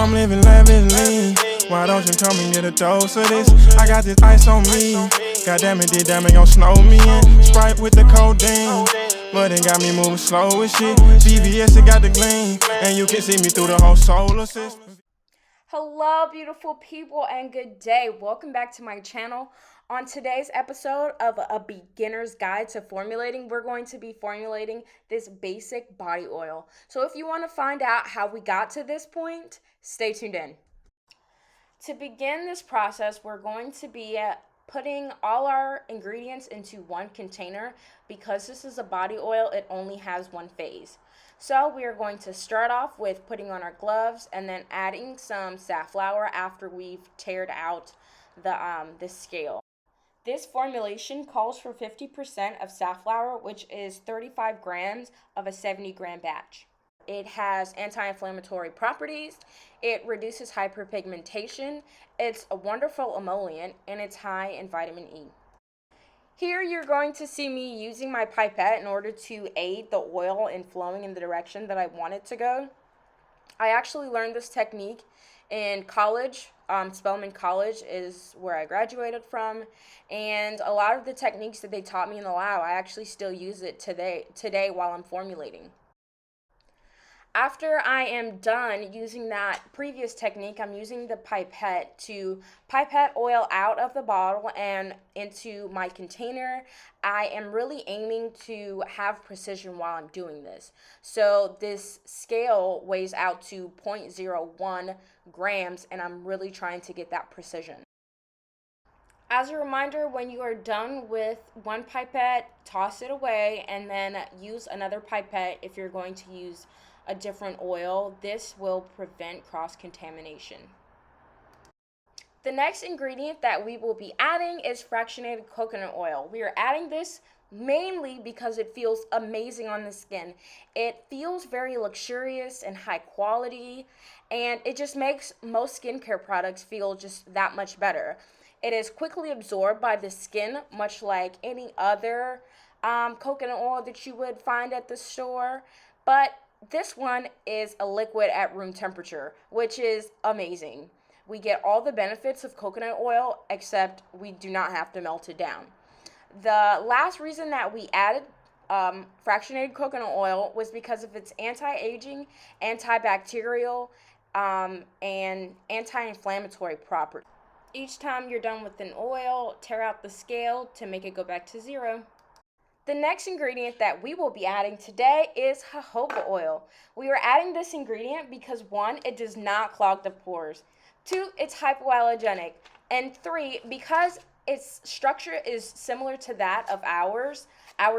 I'm living lavishly. Why don't you come and get a dose of this? I got this ice on me. Goddamn it, did that man gon' slow me in? Sprite with the codeine, but it got me moving slow as shit. VVS, it got the gleam, and you can see me through the whole solar system. Hello, beautiful people, and good day. Welcome back to my channel. On today's episode of A Beginner's Guide to Formulating, we're going to be formulating this basic body oil. So if you want to find out how we got to this point, stay tuned in. To begin this process, we're going to be putting all our ingredients into one container. Because this is a body oil, it only has one phase. So we are going to start off with putting on our gloves and then adding some safflower after we've tared out the scale. This formulation calls for 50% of safflower, which is 35 grams of a 70-gram batch. It has anti-inflammatory properties, it reduces hyperpigmentation, it's a wonderful emollient, and it's high in vitamin E. Here you're going to see me using my pipette in order to aid the oil in flowing in the direction that I want it to go. I actually learned this technique in college. Spelman College is where I graduated from, and a lot of the techniques that they taught me in the lab, I actually still use it today while I'm formulating. After I am done using that previous technique, I'm using the pipette to pipette oil out of the bottle and into my container. I am really aiming to have precision while I'm doing this. So this scale weighs out to 0.01 grams, and I'm really trying to get that precision. As a reminder, when you are done with one pipette, toss it away and then use another pipette if you're going to use a different oil. This will prevent cross-contamination. The next ingredient that we will be adding is fractionated coconut oil. We are adding this mainly because it feels amazing on the skin. It feels very luxurious and high quality, and it just makes most skincare products feel just that much better. It is quickly absorbed by the skin, much like any other coconut oil that you would find at the store, but this one is a liquid at room temperature, which is amazing. We get all the benefits of coconut oil, except we do not have to melt it down. The last reason that we added fractionated coconut oil was because of its anti-aging, antibacterial, and anti-inflammatory properties. Each time you're done with an oil, tear out the scale to make it go back to zero. The next ingredient that we will be adding today is jojoba oil. We are adding this ingredient because 1, it does not clog the pores. 2, it's hypoallergenic. And 3, because its structure is similar to that of our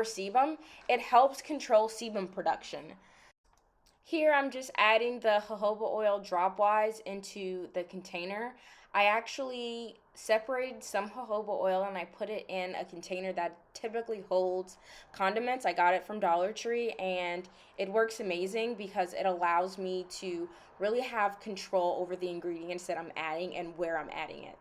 sebum, it helps control sebum production. Here I'm just adding the jojoba oil dropwise into the container. I actually separated some jojoba oil and I put it in a container that typically holds condiments. I got it from Dollar Tree, and it works amazing because it allows me to really have control over the ingredients that I'm adding and where I'm adding it.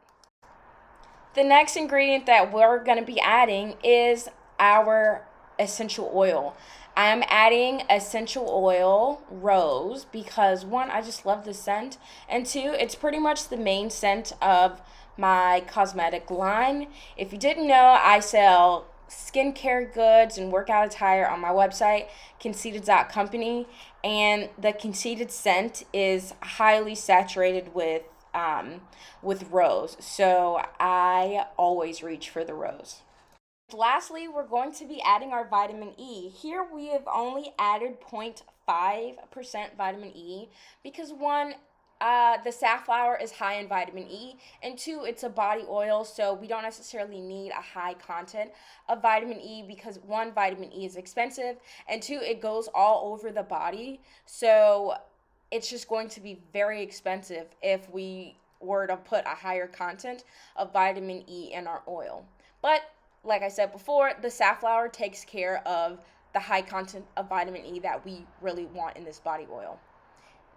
The next ingredient that we're going to be adding is our essential oil. I am adding essential oil rose because 1, I just love the scent, and 2, it's pretty much the main scent of my cosmetic line. If you didn't know, I sell skincare goods and workout attire on my website, conceited.company, and the Conceited scent is highly saturated with rose, so I always reach for the rose. Lastly, we're going to be adding our vitamin E. Here we have only added 0.5% vitamin E because 1, the safflower is high in vitamin E, and 2, it's a body oil, so we don't necessarily need a high content of vitamin E because 1, vitamin E is expensive, and 2, it goes all over the body, so it's just going to be very expensive if we were to put a higher content of vitamin E in our oil. But like I said before, the safflower takes care of the high content of vitamin E that we really want in this body oil.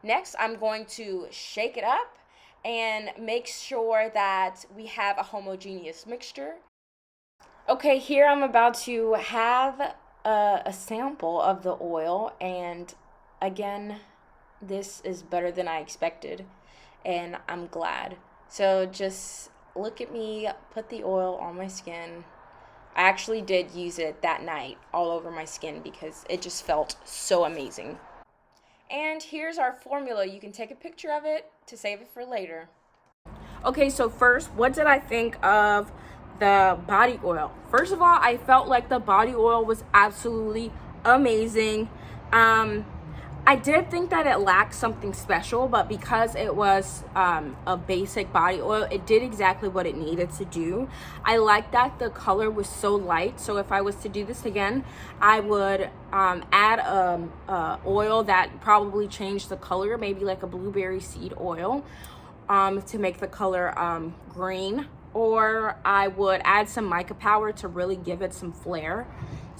Next, I'm going to shake it up and make sure that we have a homogeneous mixture. Okay, here I'm about to have a sample of the oil, and again, this is better than I expected. and I'm glad. So just look at me put the oil on my skin. I actually did use it that night all over my skin because it just felt so amazing. And here's our formula. You can take a picture of it to save it for later. Okay, so first, what did I think of the body oil? First of all, I felt like the body oil was absolutely amazing. I did think that it lacked something special, but because it was a basic body oil, it did exactly what it needed to do. I like that the color was so light, so if I was to do this again, I would add a oil that probably changed the color, maybe like a blueberry seed oil, to make the color green, or I would add some mica powder to really give it some flair.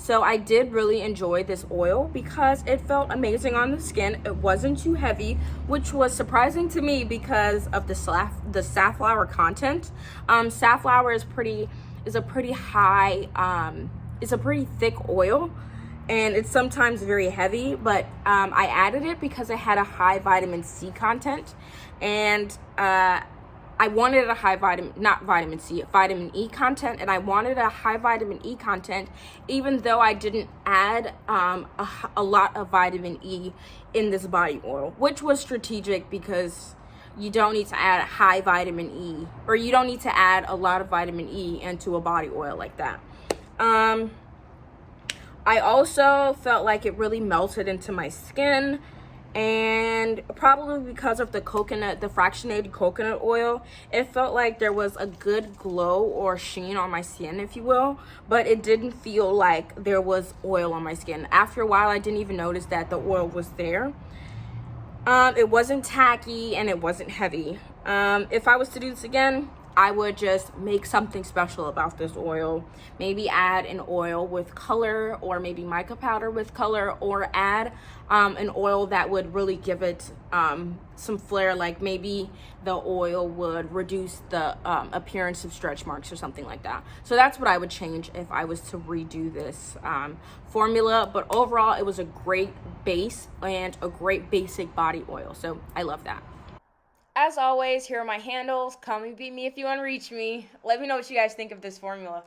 So I did really enjoy this oil because it felt amazing on the skin. It wasn't too heavy, which was surprising to me because of the safflower content. Safflower is a pretty thick oil, and it's sometimes very heavy, but I added it because it had a high vitamin C content, and I wanted a high vitamin E content, and I wanted a high vitamin E content, even though I didn't add a lot of vitamin E in this body oil, which was strategic because you don't need to add high vitamin E, or you don't need to add a lot of vitamin E into a body oil like that. I also felt like it really melted into my skin, and probably because of the fractionated coconut oil, it felt like there was a good glow or sheen on my skin, if you will, but it didn't feel like there was oil on my skin. After a while, I didn't even notice that the oil was there. It wasn't tacky and it wasn't heavy. If I was to do this again, I would just make something special about this oil. Maybe add an oil with color, or maybe mica powder with color, or add an oil that would really give it some flair, like maybe the oil would reduce the appearance of stretch marks or something like that. So that's what I would change if I was to redo this formula. But overall, it was a great base and a great basic body oil. So I love that. As always, here are my handles. Call me, beat me if you want to reach me. Let me know what you guys think of this formula.